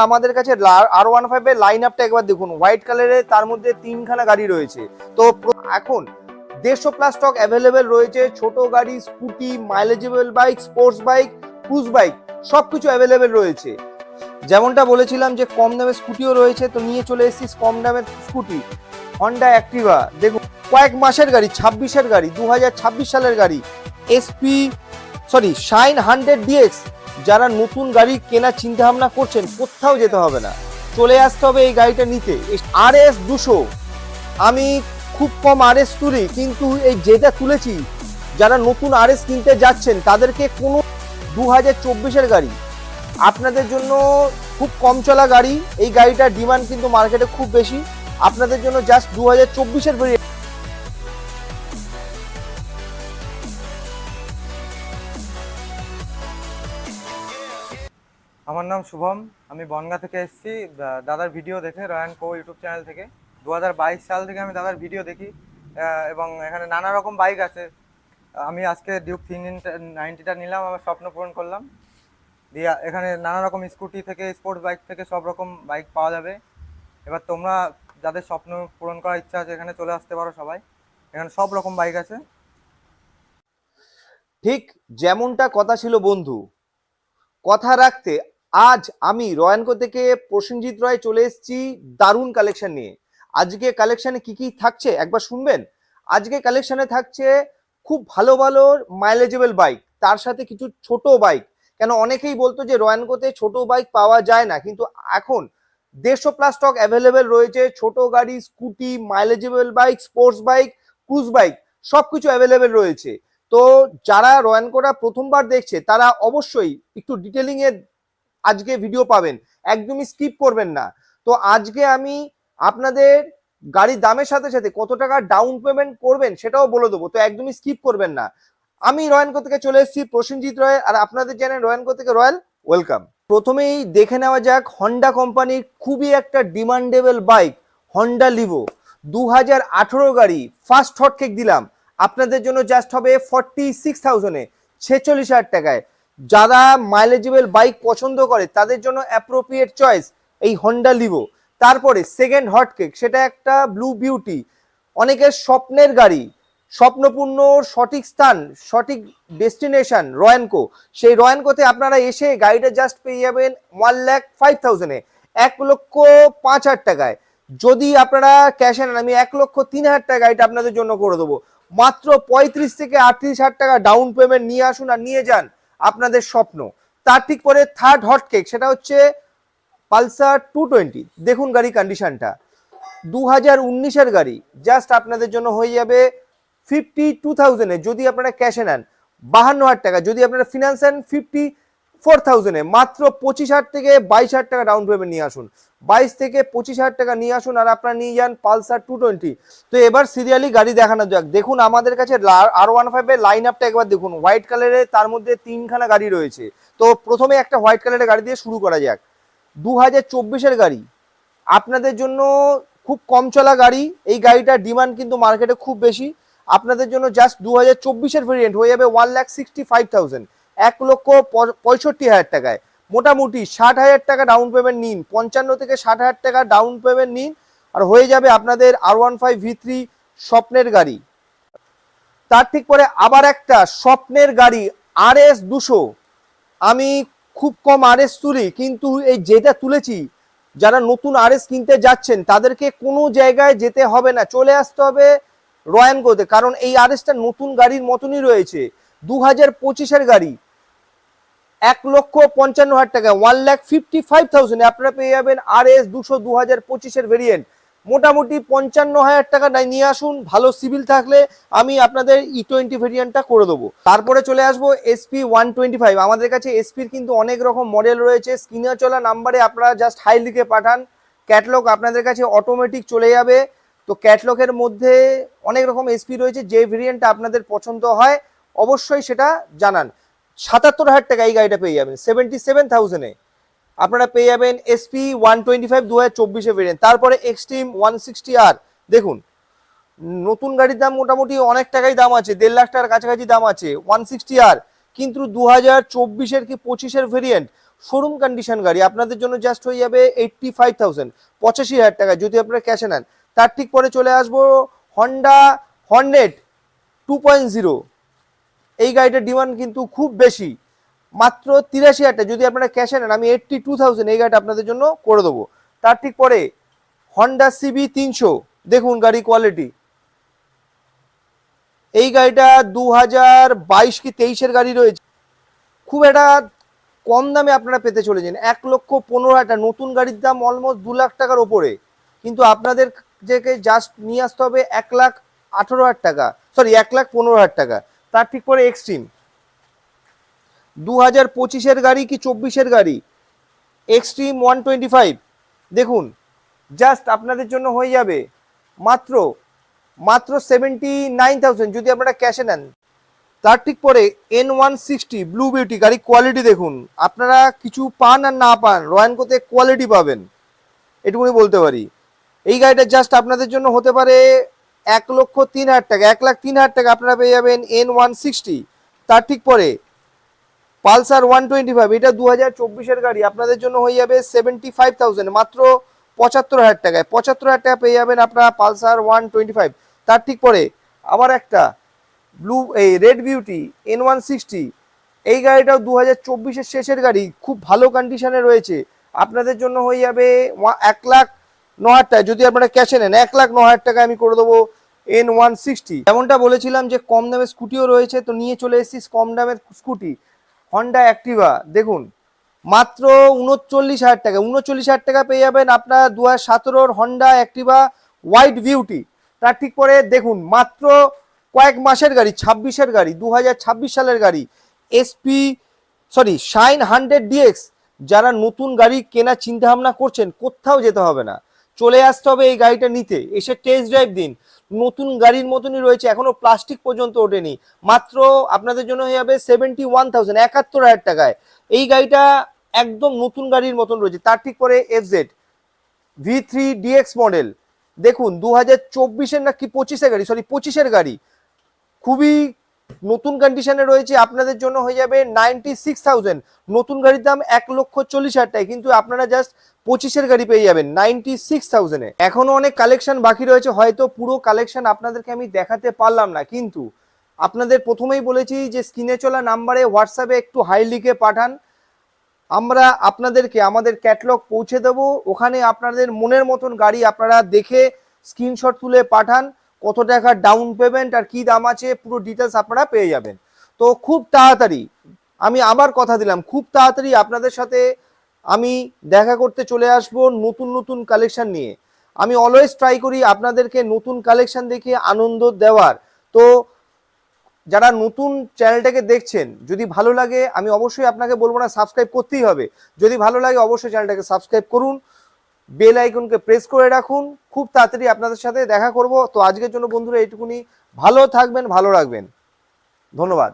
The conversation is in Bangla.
আমাদের কাছে R15 এর লাইন আপটা একবার দেখুন, হোয়াইট কালারের, তার মধ্যে তিনখানা গাড়ি রয়েছে। তো এখন 150+ স্টক অ্যাভেলেবেল রয়েছে। ছোট গাড়ি, scooty, mileageable bike, sports bike, cruise bike সবকিছু অ্যাভেলেবেল রয়েছে। যেমনটা বলেছিলাম যে কম দামের স্কুটিও রয়েছে, তো নিয়ে চলে এসেছি কম দামের স্কুটি হন্ডা অ্যাক্টিভা। দেখুন কয়েক মাসের গাড়ি, 26-এর গাড়ি, 2026 সালের গাড়ি, শাইন 100DX। যারা নতুন গাড়ি কেনার চিন্তা ভাবনা করছেন, কোথাও যেতে হবে না, চলে আসতে হবে এই গাড়িটা নিতে। RS 200, আমি খুব কম RS তুলি, কিন্তু এই যেটা তুলেছি, যারা নতুন RS কিনতে যাচ্ছেন তাদেরকে কোনো 2024-এর গাড়ি আপনাদের জন্য খুব কম চলা গাড়ি। এই গাড়িটার ডিমান্ড কিন্তু মার্কেটে খুব বেশি। আপনাদের জন্য জাস্ট 2024-এর ভেরিয়েন্ট। আমার নাম শুভম, আমি বনগাঁ থেকে এসেছি দাদার ভিডিও দেখে, রয়্যান কো ইউটিউব চ্যানেল থেকে। 2022 সাল থেকে আমি দাদার ভিডিও দেখি এবং এখানে নানা রকম বাইক আছে। আমি আজকে ডিউক 390টা নিলাম, আমার স্বপ্ন পূরণ করলাম। দিয়ে এখানে নানা রকম স্কুটি থেকে স্পোর্টস বাইক থেকে সব রকম বাইক পাওয়া যাবে। এবার তোমরা যাদের স্বপ্ন পূরণ করার ইচ্ছা আছে এখানে চলে আসতে পারো সবাই, এখানে সব রকম বাইক আছে। ঠিক যেমনটা কথা ছিল বন্ধু, কথা রাখতে আজ আমি রয়্যানকো থেকে প্রসেনজিৎ রয় চলে এসেছি দারুণ কালেকশন নিয়ে। আজকে কালেকশনে কি কি থাকছে একবার শুনবেন। আজকে কালেকশনে থাকছে খুব ভালো ভালো মাইলেজেবল বাইক, তার সাথে কিছু ছোট বাইক। কেন অনেকেই বলতো যে রয়্যানকোতে ছোট বাইক পাওয়া যায় না, কিন্তু এখন 150+ স্টক অ্যাভেলেবেল রয়েছে। ছোট গাড়ি, scooty, mileageable bike, sports bike, cruise bike সবকিছু অ্যাভেলেবেল রয়েছে। তো যারা রয়্যানকোটা প্রথমবার দেখছে তারা অবশ্যই একটু ডিটেলিং এ আজকে ভিডিও পাবেন, একদমই স্কিপ করবেন না। তো আজকে আমি আপনাদের গাড়ির দামের সাথে সাথে কত টাকা ডাউন পেমেন্ট করবেন সেটাও বলে দেবো, তো একদমই স্কিপ করবেন না। আমি রয়্যানকো থেকে চলে এসেছি প্রসেনজিৎ রয়, আর আপনাদের জানেন রয়্যানকো থেকে রয়্যাল ওয়েলকাম। প্রথমেই দেখে নেওয়া যাক হন্ডা কোম্পানির খুবই একটা ডিমান্ডেবল বাইক হন্ডা লিভো 2018 গাড়ি। ফার্স্ট হটকেক দিলাম আপনাদের জন্য, জাস্ট হবে 46,000-এ, 46,000 টাকায়। যারা মাইলেজেবল বাইক পছন্দ করে তাদের জন্য অ্যাপ্রোপ্রিয়েট চয়েস এই হন্ডা লিভো। তারপরে সেকেন্ড হটকেক, সেটা একটা ব্লু বিউটি, অনেকের স্বপ্নের গাড়ি, স্বপ্নপূর্ণ সঠিক স্থান, সঠিক ডেস্টিনেশন রয়্যানকো। সেই রয়্যানকোতে আপনারা এসে গাড়িটা জাস্ট পেয়ে যাবেন 1,05,000-এ, 1,05,000 টাকায়। যদি আপনারা ক্যাশে নেন, আমি 1,03,000 টাকা গাড়িটা আপনাদের জন্য করে দেবো। মাত্র 35 থেকে 38,000 টাকা ডাউন পেমেন্ট নিয়ে আসুন আর নিয়ে যান আপনাদের স্বপ্ন। তার ঠিক পরে থার্ড হটকেক, সেটা হচ্ছে পালসার 220। দেখুন গাড়ি কন্ডিশনটা, 2019-এর গাড়ি, জাস্ট আপনাদের জন্য হয়ে যাবে 52,000-এ যদি আপনারা ক্যাশে নেন, 52,000 টাকা। যদি আপনারা ফিনান্স নেন 54,000-এ, মাত্র 25,000 থেকে 22,000 টাকা ডাউন পেমেন্ট নিয়ে আসুন। 22 থেকে 25,000 টাকা নিয়ে আসুন আর আপনারা নিয়ে যান পালসার 220। তো এবার সিরিয়ালি গাড়ি দেখানো যাক। দেখুন আমাদের কাছে R15 এর লাইন আপটা একবার দেখুন, হোয়াইট কালারের, তার মধ্যে তিনখানা গাড়ি রয়েছে। তো প্রথমে একটা হোয়াইট কালারের গাড়ি দিয়ে শুরু করা যাক। 2024-এর গাড়ি আপনাদের জন্য খুব কম চলা গাড়ি। এই গাড়িটার ডিমান্ড কিন্তু মার্কেটে খুব বেশি। আপনাদের জন্য জাস্ট 2024-এর ভেরিয়েন্ট হয়ে যাবে 1,65,000, 1,65,000 টাকায়। মোটামুটি 60,000 টাকা ডাউন পেমেন্ট নিন, 55 থেকে 60,000 টাকা ডাউন পেমেন্ট নিন আর হয়ে যাবে আপনাদের R15 V3 স্বপ্নের গাড়ি। তার ঠিক পরে আবার একটা স্বপ্নের গাড়ি RS 200, আমি খুব কম RS তুলি, কিন্তু এই যেটা তুলেছি, যারা নতুন RS কিনতে যাচ্ছেন তাদেরকে কোনো জায়গায় যেতে হবে না, চলে আসতে হবে রয়্যানকোতে। কারণ এই RSটা নতুন গাড়ির মতনই রয়েছে। 2025-এর গাড়ি, 1,55,000 টাকা, 1,55,000-এ আপনারা পেয়ে যাবেন RS 200 2025-এর ভেরিয়েন্ট। মোটামুটি 55,000 টাকা নিয়ে আসুন, ভালো সিভিল থাকলে আমি আপনাদের E20 ভেরিয়েন্টটা করে দেবো। তারপরে চলে আসবো SP 125। আমাদের কাছে SPর কিন্তু অনেক রকম মডেল রয়েছে। স্ক্রিনে চলা নাম্বারে আপনারা জাস্ট হাই লিখে পাঠান, ক্যাটলগ আপনাদের কাছে অটোমেটিক চলে যাবে। তো ক্যাটলগের মধ্যে অনেক রকম SP রয়েছে, যে ভেরিয়েন্টটা আপনাদের পছন্দ হয় অবশ্যই সেটা জানান। 77,000 টাকা এই গাড়িটা পেয়ে যাবেন, 77,000-এ আপনারা পেয়ে যাবেন SP 125 2024-এর ভেরিয়েন্ট। তারপরে এক্সট্রিম 160R, দেখুন নতুন গাড়ির দাম মোটামুটি অনেক টাকাই দাম আছে, 1.5 লাখ টাকার কাছাকাছি দাম আছে 160R, কিন্তু 2024-এর কি 25-এর ভেরিয়েন্ট শোরুম কন্ডিশন গাড়ি আপনাদের জন্য জাস্ট হয়ে যাবে 85,000, 85,000 টাকা যদি আপনারা ক্যাশে নেন। তার ঠিক পরে চলে আসবো হন্ডা হর্নেট 2.0। এই গাড়িটার ডিমান্ড কিন্তু খুব বেশি, মাত্র 83,000 টাকা যদি আপনারা ক্যাশে নেন, আমি 82,000 এই গাড়িটা আপনাদের জন্য করে দেবো। তার ঠিক পরে হন্ডা সিবি 300, দেখুন গাড়ি কোয়ালিটি। এই গাড়িটা 2022 কি 23-এর গাড়ি রয়েছে, খুব একটা কম দামে আপনারা পেতে চলেছেন। 1,15,000 নতুন গাড়ির দাম অলমোস্ট 2 লাখ টাকার ওপরে, কিন্তু আপনাদের যে জাস্ট নিয়ে আসতে হবে 1,18,000 টাকা, সরি 1,15,000 টাকা। তার ঠিক পরে এক্সট্রিম 2025-এর গাড়ি কি 24-এর গাড়ি, এক্সট্রিম 125, দেখুন জাস্ট আপনাদের জন্য হয়ে যাবে মাত্র 79,000 যদি আপনারা ক্যাশে নেন। তার ঠিক পরে N160 ব্লু বিউটি, গাড়ি কোয়ালিটি দেখুন, আপনারা কিছু পান আর না পান রয়্যানকোতে কোয়ালিটি পাবেন, এটুকুনি বলতে পারি। এই গাড়িটা জাস্ট আপনাদের জন্য হতে পারে 1,03,000 টাকা, 1,03,000 টাকা আপনারা পেয়ে যাবেন N160। তার ঠিক পরে পালসার 125, এটা 2024-এর গাড়ি, আপনাদের জন্য হয়ে যাবে 75,000, মাত্র 75,000 টাকায়। 75,000 টাকা পেয়ে যাবেন আপনারা পালসার 125। তার ঠিক পরে আবার একটা এই রেড বিউটি N160, এই গাড়িটাও 2024-এর শেষের গাড়ি, খুব ভালো কন্ডিশনে রয়েছে, আপনাদের জন্য হয়ে যাবে 1,09,000 টাকা যদি আপনারা ক্যাশে নেন। 1,09,000 টাকা আমি করে দেবো N160। যেমনটা বলেছিলাম যে কম দামের স্কুটিও রয়েছে, তো নিয়ে চলে এসেছি কম দামের স্কুটি হন্ডা অ্যাক্টিভা, দেখুন মাত্র 39,000 টাকা। 39,000 টাকা পেয়ে যাবেন আপনার 2017-র হন্ডা অ্যাক্টিভা হোয়াইট বিউটি। তার ঠিক পরে দেখুন মাত্র কয়েক মাসের গাড়ি, 26-এর গাড়ি, 2026 সালের গাড়ি, শাইন 100DX। যারা নতুন গাড়ি কেনার চিন্তা ভাবনা করছেন, কোথাও যেতে হবে না, চলে আসতে হবে এই গাড়িটা নিতে, এসে টেস্ট ড্রাইভ দিন। নতুন গাড়ির মতনই রয়েছে, এখনো প্লাস্টিক পর্যন্ত ওঠেনি, মাত্র আপনাদের জন্য হয়ে যাবে 71,000, 71,000 টাকায়। এই গাড়িটা একদম নতুন গাড়ির মতন রয়েছে। তার ঠিক পরে FZ V3DX মডেল, দেখুন 2024-এর না কি 25-এর গাড়ি, সরি 25-এর গাড়ি, খুবই নতুন কন্ডিশনে রয়েছে, আপনাদের জন্য হয়ে যাবে 96,000। নতুন গাড়ির দাম 1,40,000 টাকা, কিন্তু আপনারা জাস্ট 25-এর গাড়ি পেয়ে যাবেন 96,000-এ। এখনো অনেক কালেকশন বাকি রয়েছে, হয়তো পুরো কালেকশন আপনাদেরকে আমি দেখাতে পারলাম না, কিন্তু আপনাদের প্রথমেই বলেছি যে স্ক্রিনে চলা নাম্বারে হোয়াটসঅ্যাপে একটু হাই লিখে পাঠান, আমরা আপনাদেরকে আমাদের ক্যাটালগ পৌঁছে দেবো। ওখানে আপনাদের মনের মতন গাড়ি আপনারা দেখে স্ক্রিনশট তুলে পাঠান, কত টাকা ডাউন পেমেন্ট আর কি দাম আছে পুরো ডিটেলস আপনারা পেয়ে যাবেন। তো খুব তাড়াতাড়ি, আমি আবার কথা দিলাম, খুব তাড়াতাড়ি আপনাদের সাথে আমি দেখা করতে চলে আসব নতুন নতুন কালেকশন নিয়ে। আমি অলওয়েজ ট্রাই করি আপনাদেরকে নতুন কালেকশন দেখে আনন্দ দেওয়ার। তো যারা নতুন চ্যানেলটাকে দেখছেন, যদি ভালো লাগে, আমি অবশ্যই আপনাকে বলবো না সাবস্ক্রাইব করতেই হবে, যদি ভালো লাগে অবশ্যই চ্যানেলটাকে সাবস্ক্রাইব করুন, বেল আইকনকে প্রেস করে রাখুন। খুব তাড়াতাড়ি আপনাদের সাথে দেখা করব। তো আজকের জন্য বন্ধুরা এইটুকুনি, ভালো থাকবেন, ভালো রাখবেন, ধন্যবাদ।